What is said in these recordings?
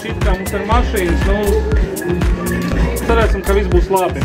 šķiet, kā mums ir mašīnas, nu, cerēsim, ka viss būs labi.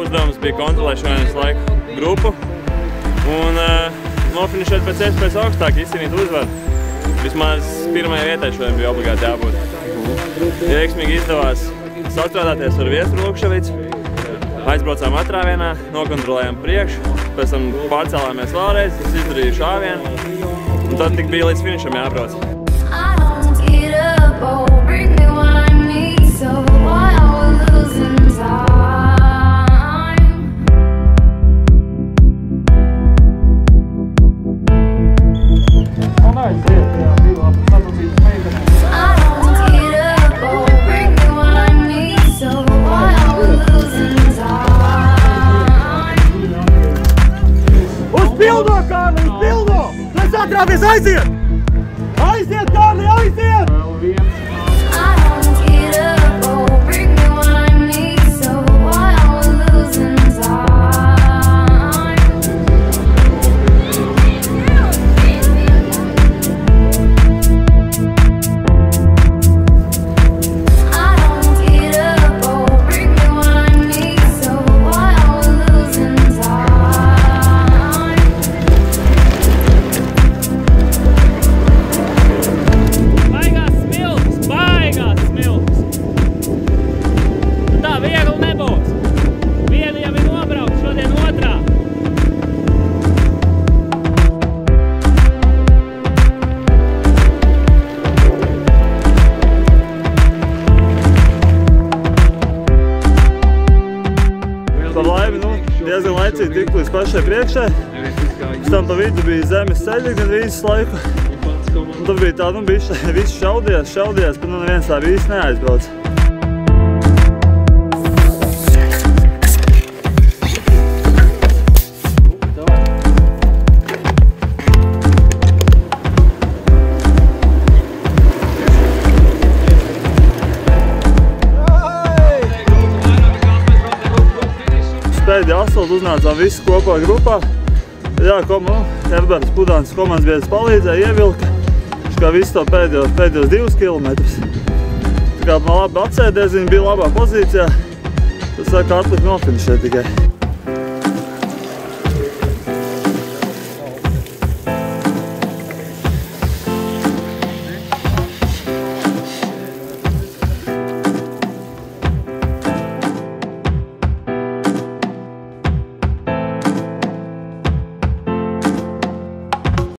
Uzdevums bija kontrolēt šodienas laiku grupu un nofinišēt pēc iespējas augstāk, izcīnīt uzvaru. Vismaz pirmajai vietai šodien bija obligāti jābūt. Veiksmīgi izdevās sastrādāties ar Viesturu Lukševicu, aizbraucām atrāvienā, nokontrolējām priekšu, pēc tam pārcēlāmies vēlreiz, izdarīju šāvienu un tad tik bija līdz finišam jābrauc. Pildo, Kārli, pildo! Lai satrāpies, aiziet! Aiziet, Kārli, aiziet! Diezgan laicīgi tik līdz pašai priekšai. Pēc tam pa vidu bija zemes ceļi gan visu laiku. Un tad bija tā, visi šaudījās, bet neviens tā visi neaizbrauc. Pēdējā asfaltu uznācām visi kopā grupā. Jā, Everbergs Pudāns komandas biedrs palīdzēja, ievilka kā visu to pēdējos 2 kilometrus. kā man labi atsēdies, viņi bija labā pozīcijā. Tas saka, atlika nofinišēt tikai.